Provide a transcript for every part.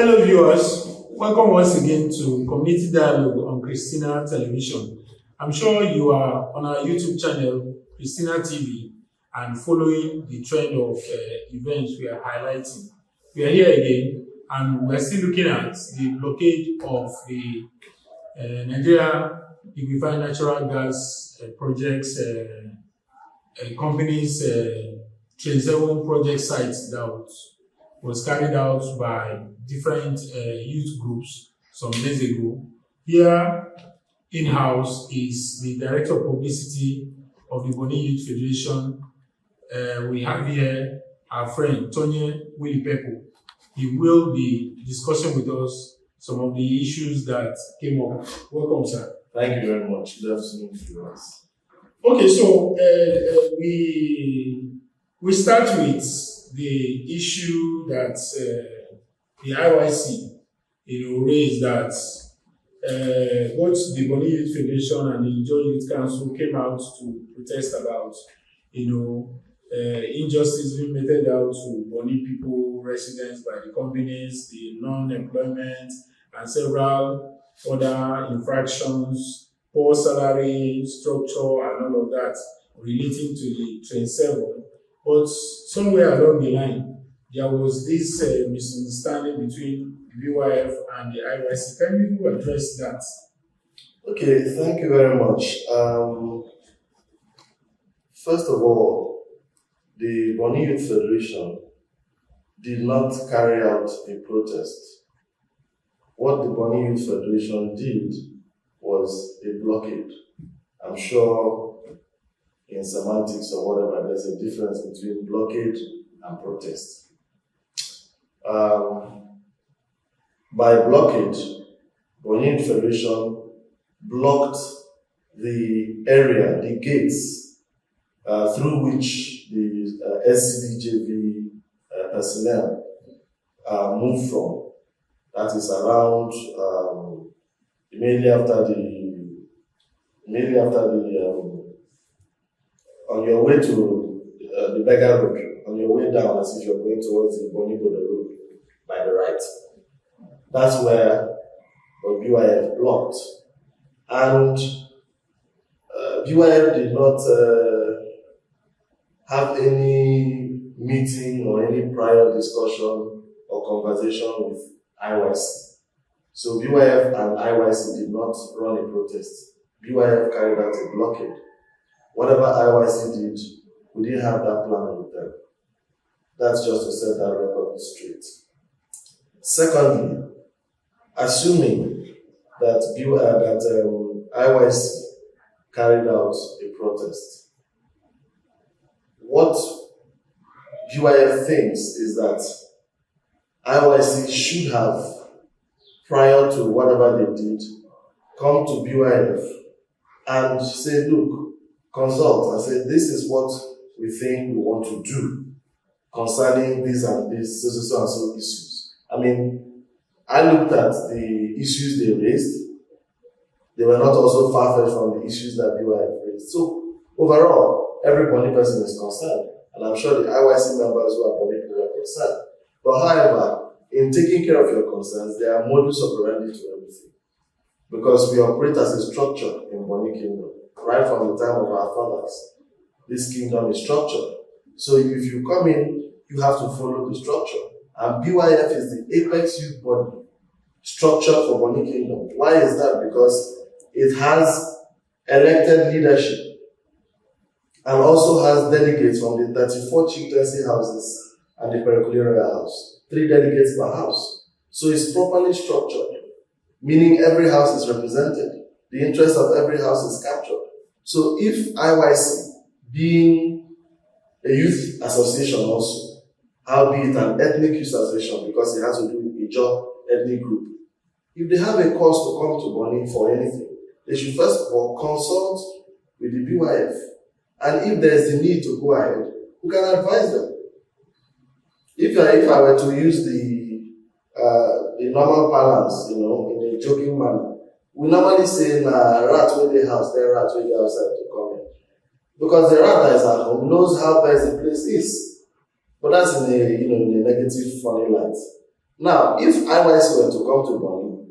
Hello viewers, welcome once again to Community Dialogue on Kristina Television. I'm sure you are on our YouTube channel, Kristina TV, and following the trend of events we are highlighting. We are here again, and we're still looking at the blockade of the Nigeria liquefied natural gas projects companies' Train 7 project sites that was carried out by different youth groups some days ago. Here in-house is the Director of Publicity of the Bonny Youth Federation. We have here our friend Tonye Willie-Pepple. He will be discussing with us some of the issues that came up. Welcome, sir. Thank you very much. Good afternoon to us. Okay, so we start with the issue that the IYC, raised that both the Bonny Youth Federation and the Joint Youth Council came out to protest about, injustice being meted out to Bonny people, residents by the companies, the non-employment, and several other infractions, poor salary structure, and all of that relating to the Train 7. But somewhere along the line, there was this misunderstanding between the BYF and the IYC. Can you address that? Okay, thank you very much. First of all, the Bonny Youth Federation did not carry out a protest. What the Bonny Youth Federation did was a blockade. I'm sure in semantics or whatever, there's a difference between blockade and protest. By blockade, Bonny Youth Federation blocked the area, the gates through which the SCDJV personnel moved from. That is around immediately after the on your way to the Beggar Road, on your way down as if you're going towards the Bonny Road by the right. That's where the BYF blocked. And BYF did not have any meeting or any prior discussion or conversation with IYC. So BYF and IYC did not run a protest. BYF carried out a blockade. Whatever IYC did, we didn't have that plan with them. That's just to set that record straight. Secondly, assuming that IYC carried out a protest, what BYF thinks is that IYC should have, prior to whatever they did, come to BYF and say, look, consult and say, this is what we think we want to do concerning this and this, so and so issues. I mean, I looked at the issues they raised. They were not also far-fetched from the issues that BYF raised. So, overall, every Bonny person is concerned. And I'm sure the IYC members who are Bonny people are concerned. But however, in taking care of your concerns, there are modus operandi to everything. Because we operate as a structure in Bonny Kingdom. Right from the time of our fathers, this kingdom is structured. So if you come in, you have to follow the structure. And BYF is the apex youth body structure for Bonny Kingdom. Why is that? Because it has elected leadership and also has delegates from the 34 chieftaincy houses and the Pericular House. 3 delegates per house. So it's properly structured, meaning every house is represented. The interest of every house is captured. So if IYC, being a youth association also, albeit an ethnic youth association because it has to do with a job ethnic group, if they have a cause to come to Bonny for anything, they should first of all consult with the BYF. And if there is the need to go ahead, who can advise them? If I were to use the normal balance, in a joking manner, we normally say, rat with the house, then rat with the outside to come in. Because the rat that is at home knows how best the place is. But that's in a negative, funny light. Now, if IYC were to come to Bonny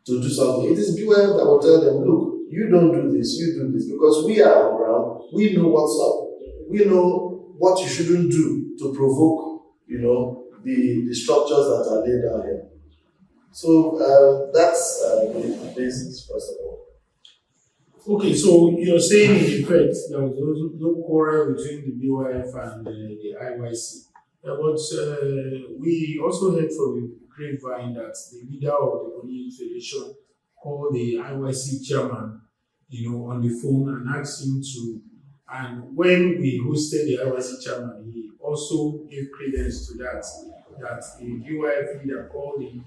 to do something, it is BYF that will tell them, look, you don't do this, you do this, because we are on ground, we know what's up, we know what you shouldn't do to provoke, the structures that are laid down here. So that's the basics, first of all. Okay, so you're saying in effect there was no quarrel between the BYF and the IYC. But we also heard from the grapevine that the leader of the Bonny Youth Federation called the IYC chairman, on the phone and asked him to. And when we hosted the IYC chairman, he also gave credence to that the BYF leader called him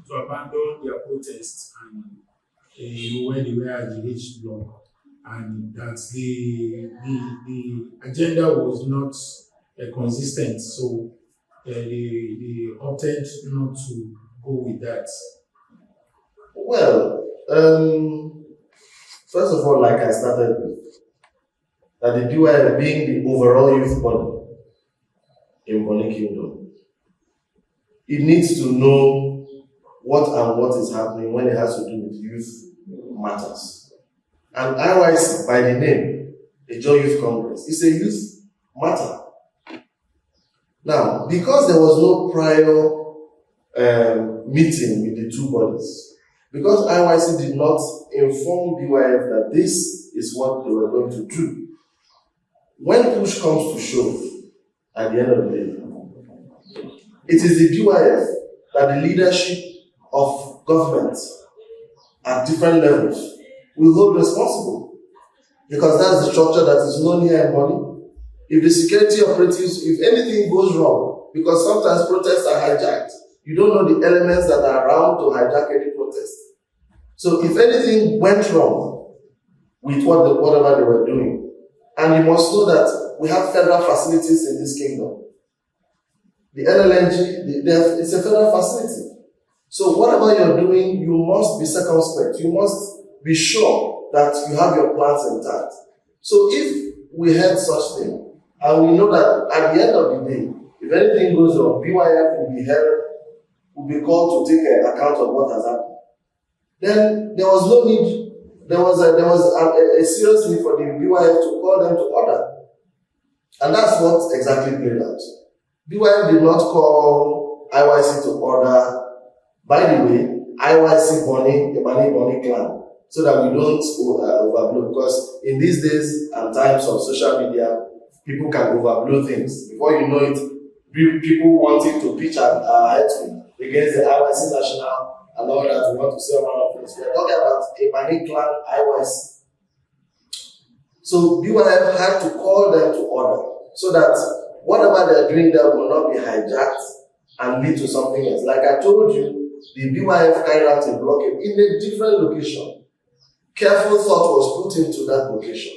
to abandon their protests and where they were at the H block, and that the agenda was not consistent, so they opted not to go with that. Well, first of all, like I started with, that the BYF being the overall youth body in Bonny Kingdom, it needs to know what is happening when it has to do with youth matters. And IYC, by the name, the Joy Youth Congress, is a youth matter. Now, because there was no prior meeting with the two bodies, because IYC did not inform BYF that this is what they were going to do, when push comes to shove, at the end of the day, it is the BYF that the leadership of government at different levels will hold responsible, because that's the structure that is known here in Bonny. If the security operatives, if anything goes wrong, because sometimes protests are hijacked, you don't know the elements that are around to hijack any protest. So if anything went wrong with whatever they were doing, and you must know that we have federal facilities in this kingdom. The NLNG, it's a federal facility. So whatever you're doing, you must be circumspect. You must be sure that you have your plans intact. So if we had such thing, and we know that at the end of the day, if anything goes wrong, BYF will be called to take account of what has happened. Then there was no need. There was a serious need for the BYF to call them to order, and that's what exactly played out. BYF did not call IYC to order. By the way, IYC Bonny, the Bonny clan, so that we don't overblow, because in these days and times of social media, people can overblow things. Before you know it, people wanting to pitch against the IYC National and all that. We want to say one of things. We are talking about a Bonny clan IYC. So BYF had to call them to order, so that whatever they are doing there will not be hijacked and lead to something else. Like I told you, the BYF carried out a blockade in a different location. Careful thought was put into that location.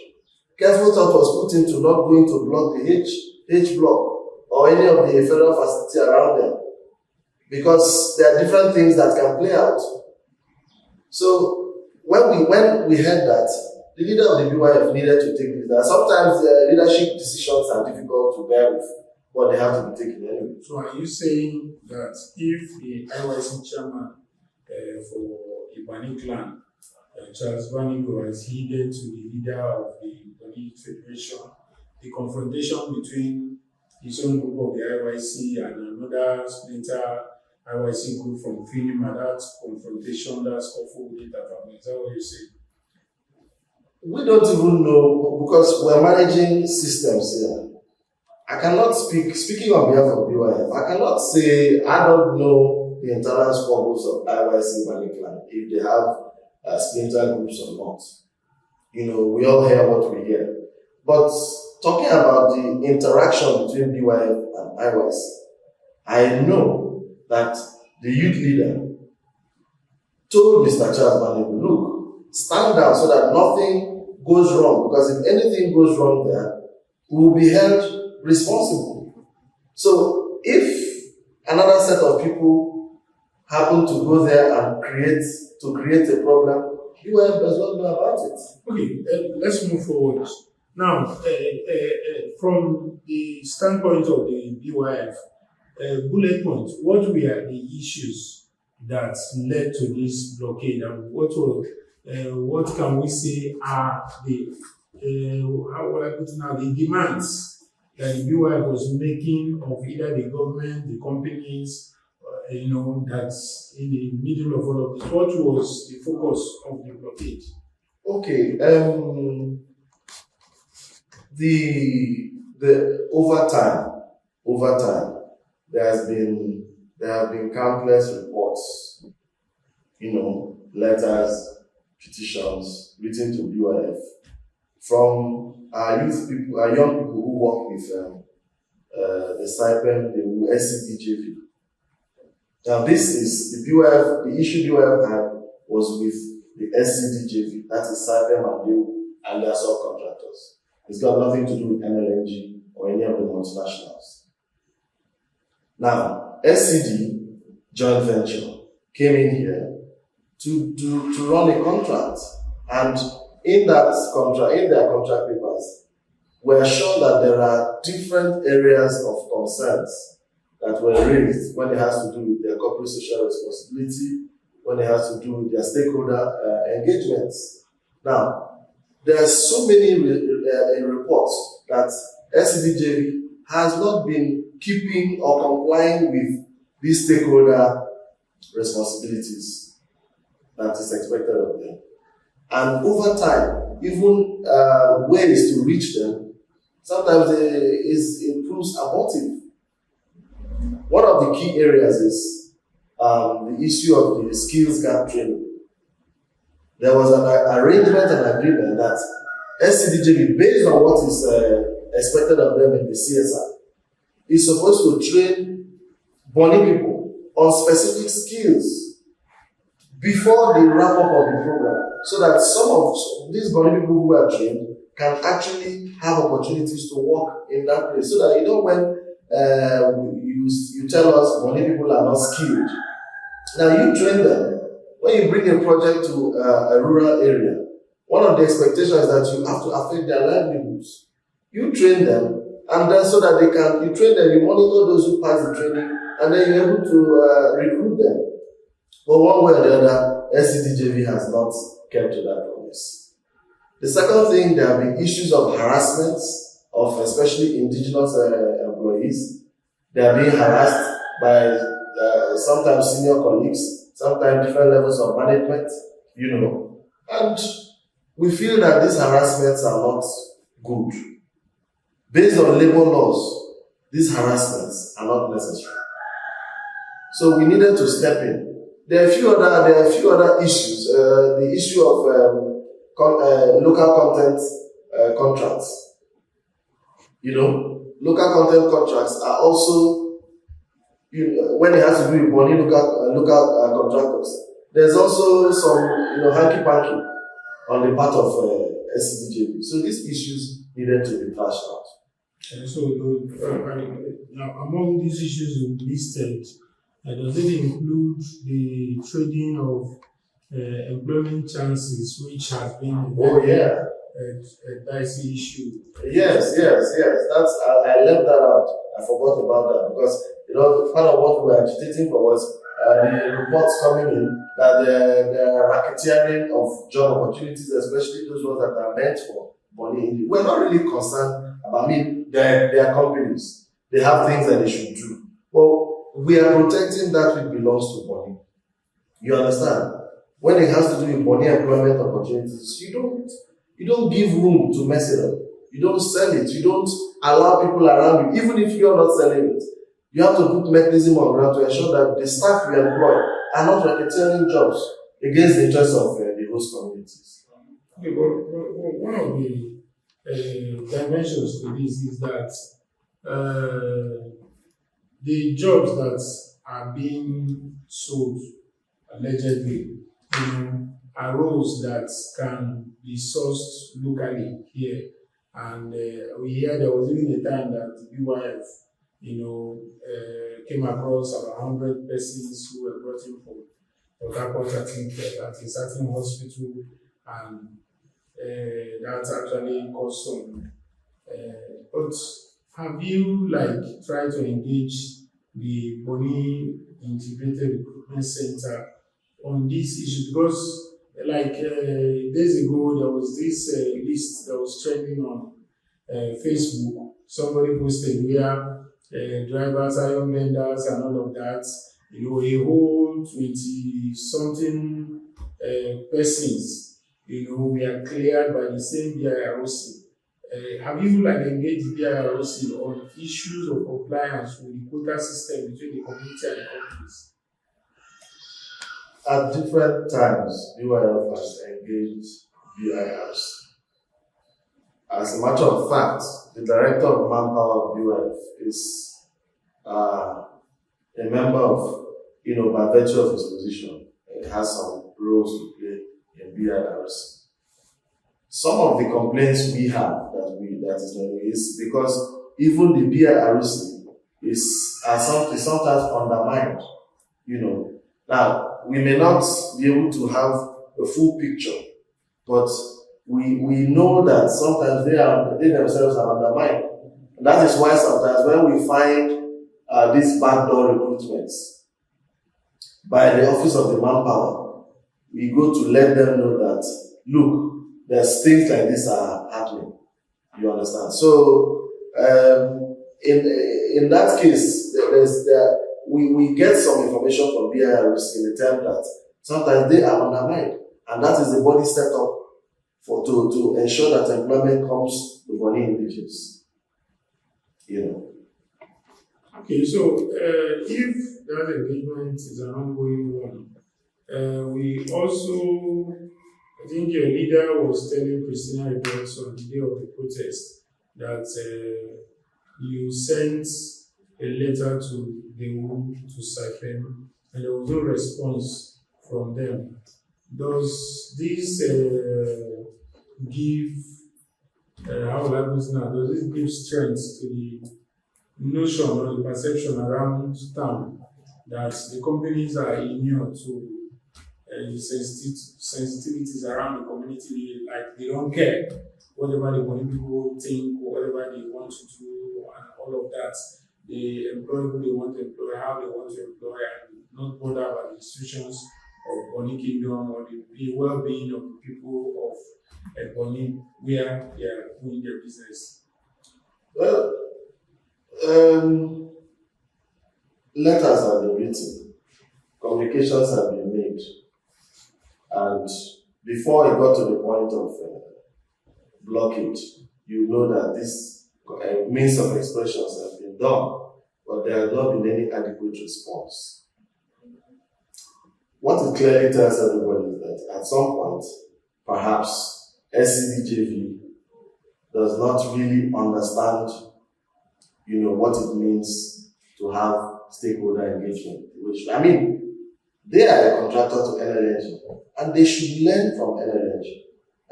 Careful thought was put into not going to block the H block or any of the federal facility around them, because there are different things that can play out. So when we heard that, the leader of the BYF needed to take leader. Sometimes leadership decisions are difficult to bear with, but they have to be taken anyway. So are you saying that if the IYC chairman for the Bonny clan, Charles Bonny, was heeded to the leader of the Bonny Youth Federation, the confrontation between his own group of the IYC and another splinter IYC group from Finima, that confrontation, that scuffle wouldn't have happened? Is that what you say? We don't even know, because we're managing systems here. I cannot speaking on behalf of BYF, I cannot say I don't know the internal squabbles of IYC Bonny clan, if they have splinter groups or not. We all hear what we hear. But talking about the interaction between BYF and IYC, I know that the youth leader told Mr. Charles Bonny, look, stand down so that nothing goes wrong, because if anything goes wrong there, we will be held responsible. So if another set of people happen to go there and create a problem, BYF does not know about it. Okay, let's move forward. Now, from the standpoint of the BYF, bullet points, what were the issues that led to this blockade, and what can we say are the how would I put it now, the demands that the BYF was making of either the government, the companies, that's in the middle of all of this? What was the focus of the blockade? Okay, the over time, there have been countless reports, letters, petitions written to BYF from our young people who work with the stipend, the SCDJV. Now, this is the BYF. The issue BYF had was with the SCDJV, that is stipend and their subcontractors. It's got nothing to do with NLNG or any of the multinationals. Now, SCD joint venture came in here to run a contract, and in their contract papers, we're sure that there are different areas of concerns that were raised when it has to do with their corporate social responsibility, when it has to do with their stakeholder engagements. Now, there are so many reports that SCDJV has not been keeping or complying with these stakeholder responsibilities that is expected of them. And over time, even ways to reach them, sometimes it proves abortive. One of the key areas is the issue of the skills gap training. There was an arrangement and agreement that SCDJV, based on what is expected of them in the CSR, is supposed to train Bonny people on specific skills before the wrap up of the program, so that some of these Bonny people who are trained can actually have opportunities to work in that place. So that, when you tell us Bonny people are not skilled, now you train them. When you bring a project to a rural area, one of the expectations is that you have to affect their livelihoods. You train them, and then so that you train them, you monitor those who pass the training, and then you're able to recruit them. But one way or the other, SCDJV has not kept to that promise. The second thing, there have been issues of harassment of especially indigenous employees. They are being harassed by sometimes senior colleagues, sometimes different levels of management, and we feel that these harassments are not good. Based on labor laws, these harassments are not necessary. So we needed to step in. There are a few other issues. The issue of local content contracts. Local content contracts are also, when it has to do with Bonny local contractors, there's also some, hanky-panky on the part of SCDJV. So these issues needed to be thrashed out. Now, among these issues you listed, does it include the trading of employment chances, which has been a dicey issue? Yes. I left that out. I forgot about that because part of what we were agitating for was the reports coming in that the racketeering of job opportunities, especially those ones that are meant for Bonny. We're not really concerned about their companies. They have things that they should do. But we are protecting that which belongs to Bonny. You understand? When it has to do with Bonny employment opportunities, you don't give room to mess it up. You don't sell it. You don't allow people around you, even if you're not selling it. You have to put mechanism on ground to ensure that the staff you employ are not racketeering jobs against the interests of the host communities. Okay, but one of the dimensions to this is that the jobs that are being sold allegedly, are roles that can be sourced locally here. And we hear there was even a time that the BYF, came across about 100 persons who were brought in from Port Harcourt at a certain hospital, and that actually caused some. But have you tried to engage the Bonny Integrated Recruitment Center on this issue? Because like days ago, there was this list that was trending on Facebook. Somebody posted where drivers, iron vendors, and all of that, a whole 20 something persons, we are cleared by the same BIROC. Have you engaged the BIROC on issues of compliance with the quota system between the community and the companies? At different times, BYF has engaged BIROC. As a matter of fact, the director of manpower of BYF is a member of, by virtue of his position, it has some roles to play in BIROC. Some of the complaints we have is because even the BIROC is sometimes undermined. Now we may not be able to have a full picture, but we know that sometimes they themselves are undermined. And that is why sometimes when we find these backdoor recruitments by the Office of the Manpower, we go to let them know that, look, there's things like this are happening. You understand? So, in that case, we get some information from BIROC in the term that sometimes they are undermined, and that is the body set up to ensure that employment comes to Bonny individuals. Okay, so if that engagement is an ongoing one, we also, I think your leader was telling Kristina Reports on the day of the protest that you sent a letter to the to SAIFEM and there was no response from them. Does this give, how will I put it now, does this give strength to the notion or the perception around town that the companies are immune to sensitivities around the community, like they don't care whatever the Bonny people think or whatever they want to do and all of that. They employ who they want to employ, how they want to employ, and not bother about the institutions of Bonny Kingdom or the well-being of the people of Bonny where they are doing their business? Well, letters have been written, communications have been made, and before it got to the point of blockade, you know that this means of expressions have been done, but there has not been any adequate response. What it clearly tells everybody is that at some point, perhaps SCDJV does not really understand, what it means to have stakeholder engagement. They are a contractor to NLNG, and they should learn from NLNG.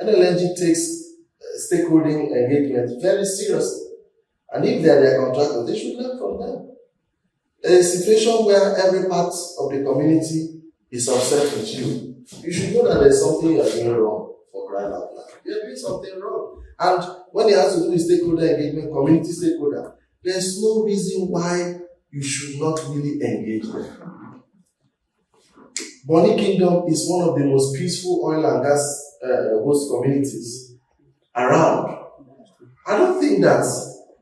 NLNG takes stakeholding engagement very seriously. And if they are their contractors, they should learn from them. A situation where every part of the community is upset with you, you should know that there's something you are doing wrong, for crying out loud. You are doing something wrong. And when it has to do with stakeholder engagement, community stakeholder, there's no reason why you should not really engage them. Bonny Kingdom is one of the most peaceful oil and gas host communities around. I don't think that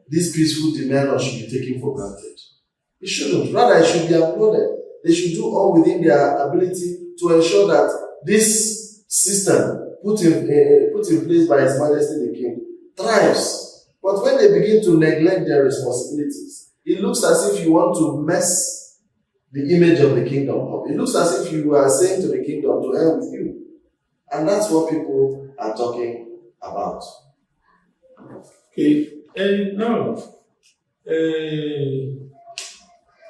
this peaceful demeanor should be taken for granted. It shouldn't. Rather, it should be applauded. They should do all within their ability to ensure that this system put in place by His Majesty the King thrives. But when they begin to neglect their responsibilities, it looks as if you want to mess the image of the kingdom up. It looks as if you are saying to the kingdom to hell with you. And that's what people are talking about. Okay, and now,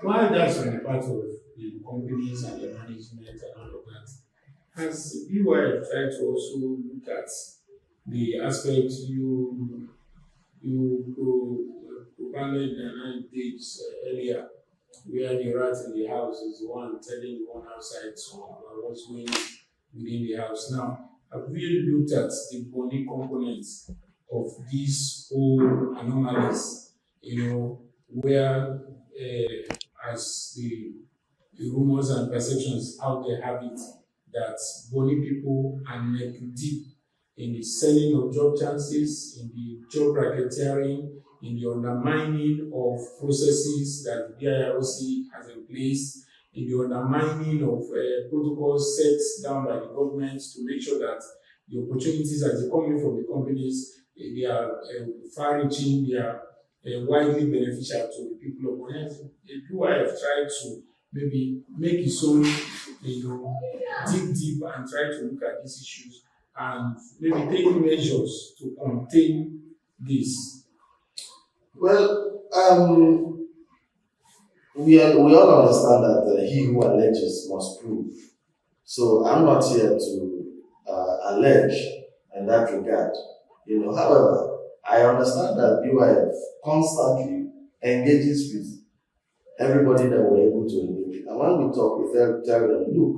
while that's on the part of the companies and the management and all of that, has BYF tried to also look at the aspect you provided an days earlier, where the rat in the house is the one telling the one outside what's going on within the house. Now, have we looked at the Bonny components of these whole anomalies, where as the rumors and perceptions out there have it, that Bonny people are neck deep in the selling of job chances, in the job racketeering, in the undermining of processes that the BIRC has in place, in the undermining of protocols set down by the government to make sure that the opportunities that are coming from the companies, they are far-reaching, they are widely beneficial to the people of Bonny. The PYF tried to maybe make its own, dig deep and try to look at these issues and maybe take measures to contain this. Well, we all understand that he who alleges must prove. So I'm not here to allege in that regard. However, I understand that BYF constantly engages with everybody that we're able to engage. And when we talk, we tell them, look,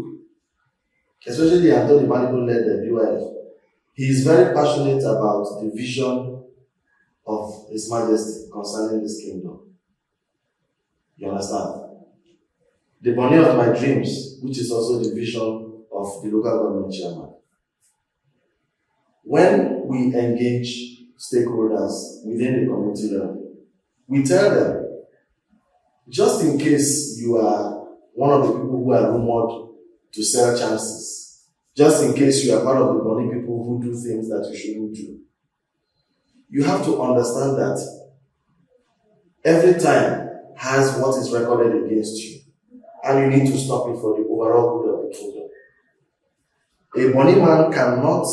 especially Tonye Willie-Pepple led the BYF, he is very passionate about the vision of His Majesty concerning this kingdom. You understand? The Bonny of my dreams, which is also the vision of the local government chairman. When we engage stakeholders within the community level, we tell them, just in case you are one of the people who are rumored to sell chances, just in case you are part of the Bonny people who do things that you shouldn't do, you have to understand that every time has what is recorded against you, and you need to stop it for the overall good of the kingdom. A Bonny man cannot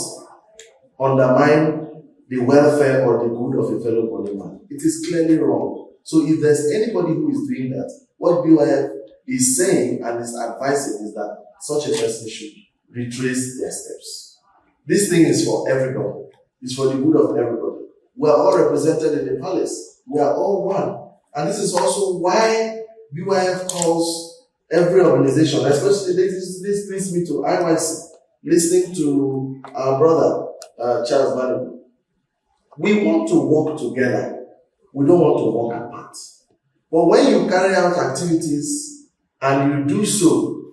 undermine the welfare or the good of a fellow Bonny man. It is clearly wrong. So if there's anybody who is doing that, what BYF is saying and is advising is that such a person should retrace their steps. This thing is for everybody. It's for the good of everybody. We are all represented in the palace. We are all one. And this is also why BYF calls every organization, especially this brings me to IYC, listening to our brother, Charles Manu. We want to work together. We don't want to work apart. But when you carry out activities and you do so,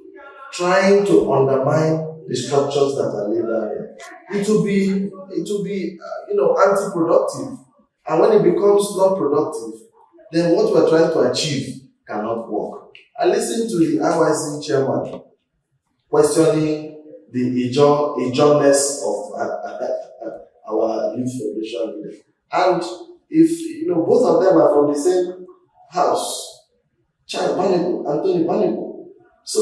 trying to undermine the structures that are laid down here, it will be anti-productive. And when it becomes not productive, then what we're trying to achieve cannot work. I listened to the IYC chairman questioning the Ijohness of our Youth Federation leader. And if both of them are from the same house, Charles Manu and Tonye Willie-Pepple. So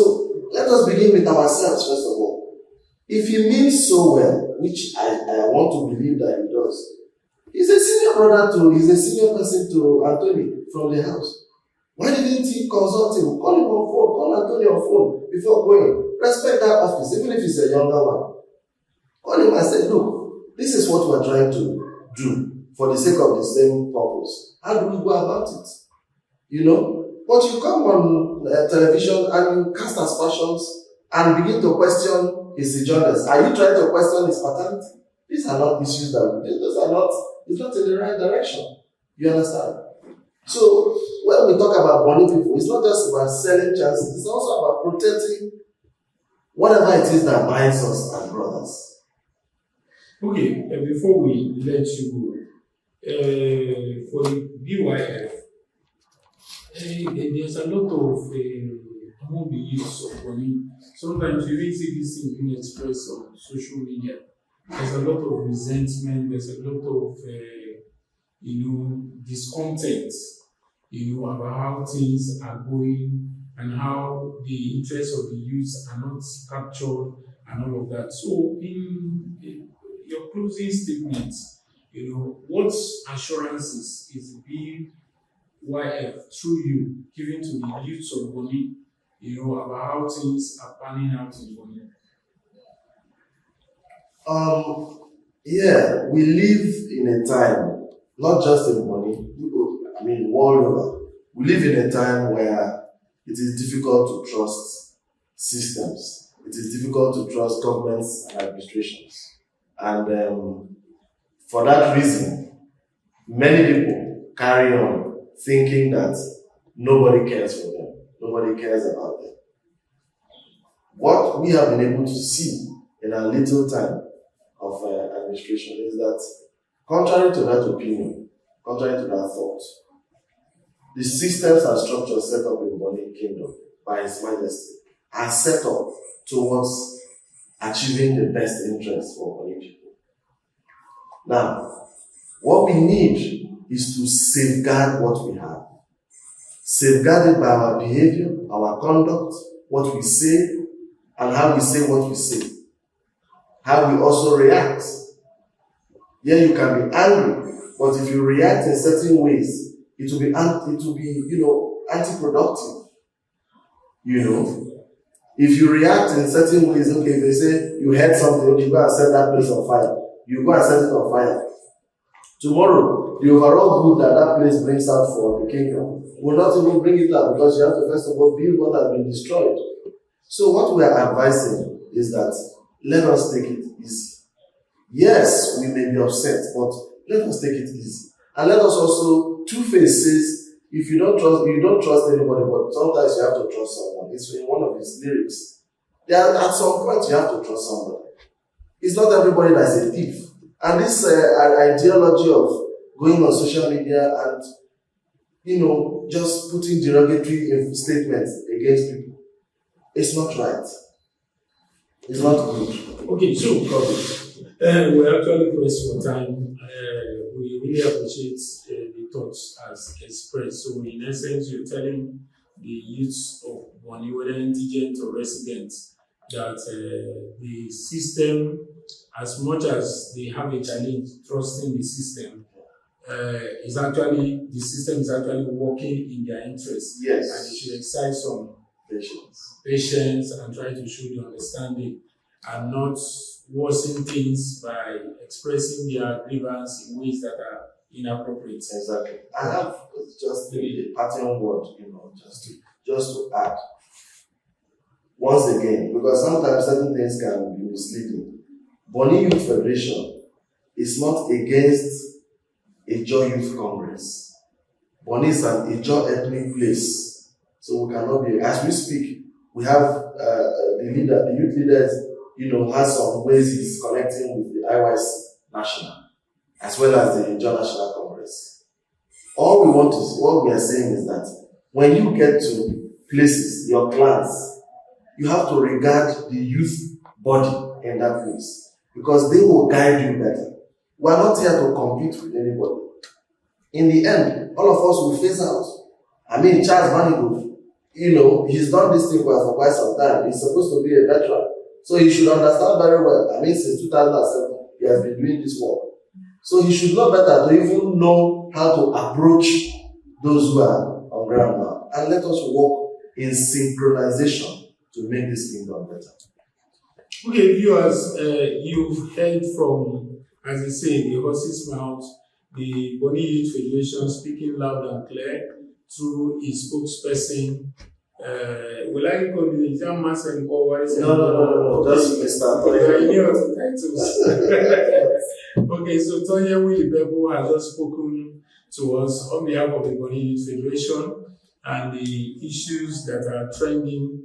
let us begin with ourselves first of all. If he means so well, which I want to believe that he does, he's a senior person to Tonye from the house. Why didn't he consult him? Call him on phone, call Tonye on phone before going. Respect that office, even if he's a younger one. Call him and say, look, this is what we're trying to do for the sake of the same purpose. How do we go about it? But you come on television and you cast aspersions and begin to question his sojourners. Are you trying to question his paternity? These are not issues it's not in the right direction. You understand? So when we talk about Bonny people, it's not just about selling chances, it's also about protecting whatever it is that binds us as brothers. Okay, before we let you go, for the BYF, there's a lot of among the youths of Bonny. Sometimes you even see this thing being expressed on social media. There's a lot of resentment, there's a lot of discontent, about how things are going and how the interests of the youth are not captured and all of that. So in your closing statement, what assurances is BYF through you giving to the youths of Bonny, about how things are panning out in Bonny? We live in a time, not just in Bonny, world over. We live in a time where it is difficult to trust systems. It is difficult to trust governments and administrations. And for that reason, many people carry on thinking that nobody cares for them. Nobody cares about them. What we have been able to see in our little time of administration is that, contrary to that opinion, contrary to that thought, the systems and structures set up in Bonny Kingdom by His Majesty are set up towards achieving the best interests for Bonny people. Now, what we need is to safeguard what we have. Safeguard it by our behavior, our conduct, what we say, and how we say what we say. How we also react. Yeah, you can be angry, but if you react in certain ways, it will be anti-productive. If you react in certain ways, okay, if they say you heard something, okay, go and set that place on fire. You go and set it on fire. Tomorrow, the overall good that place brings out for the kingdom will not even bring it out, because you have to first of all build what has been destroyed. So what we are advising is that let us take it easy. Yes, we may be upset, but let us take it easy. And let us also, Two-Face says, if you don't trust anybody, but sometimes you have to trust someone. It's in one of his lyrics. At some point you have to trust somebody. It's not everybody that's a thief. And this ideology of going on social media and just putting derogatory statements against people, it's not right. It's not good. Okay, so we're actually pressed for time. We really appreciate the thoughts as expressed. So, in essence, you're telling the youths of Bonny, whether indigent or resident, that the system, as much as they have a challenge trusting the system, the system is actually working in their interest. Yes. And they should exercise some patience and try to show the understanding and not worsen things by expressing their grievance in ways that are inappropriate. Exactly. I have just a pattern word, just to add. Once again, because sometimes certain things can be misleading. Bonny Youth Federation is not against Ijaw Youth Congress. Bonny is an Ijaw ethnic place. So we cannot be, as we speak, we have the youth leaders, has some ways he's connecting with the IYC National, as well as the Ijaw National Congress. What we are saying is that when you get to places, your clans, you have to regard the youth body in that place, because they will guide you better. We are not here to compete with anybody. In the end, all of us will phase out. Charles Manigo, he's done this thing for quite some time. He's supposed to be a veteran. So he should understand very well. Since 2007, he has been doing this work. So he should know better to even know how to approach those who are on ground now. And let us work in synchronization to make this kingdom better. Okay, viewers, you've heard from, as they say, the horse's mouth, the Bonny Youth Federation speaking loud and clear through his spokesperson. Will I call you the John Master or what is it? No. Just Mr. Okay, so Tonye Willie-Pepple has just spoken to us on behalf of the Bonny Youth Federation, and the issues that are trending,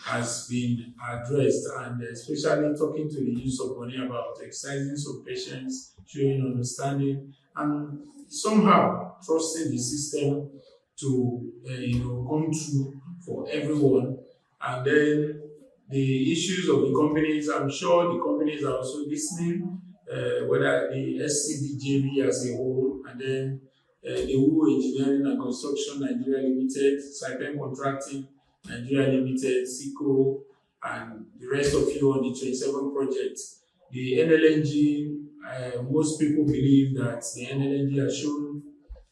has been addressed, and especially talking to the youth of Bonny about exercising some patience, showing understanding, and somehow trusting the system to come through for everyone. And then the issues of the companies, I'm sure the companies are also listening, whether the SCDJV as a whole, and then the WU Engineering and Construction Nigeria Limited, Saipem Contracting Nigeria Limited, SICO, and the rest of you on the 27 project. The NLNG, most people believe that the NLNG has shown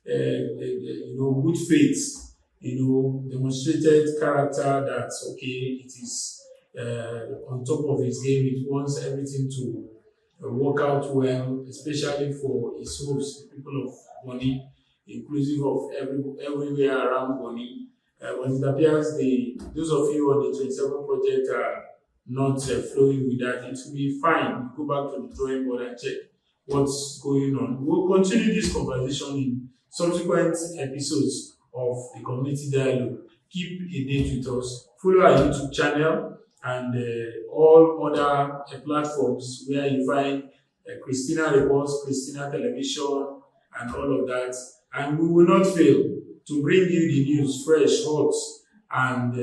good faith, demonstrated character that, okay, it is on top of its game. It wants everything to work out well, especially for its hosts, the people of Bonny, inclusive of everywhere around Bonny. When it appears those of you on the 27 project are not flowing with that, it will be fine. Go back to the drawing board and check what's going on. We'll continue this conversation in subsequent episodes of the community dialogue. keep a date with us. Follow our YouTube channel and all other platforms where you find Kristina Reports, Kristina Television, and all of that. And we will not fail to bring you the news fresh, hot, and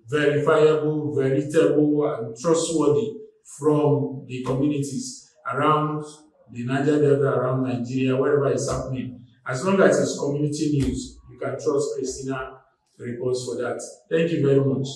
verifiable, veritable, and trustworthy from the communities around the Niger Delta, around Nigeria, wherever it's happening. As long as it's community news, you can trust Kristina Reports for that. Thank you very much.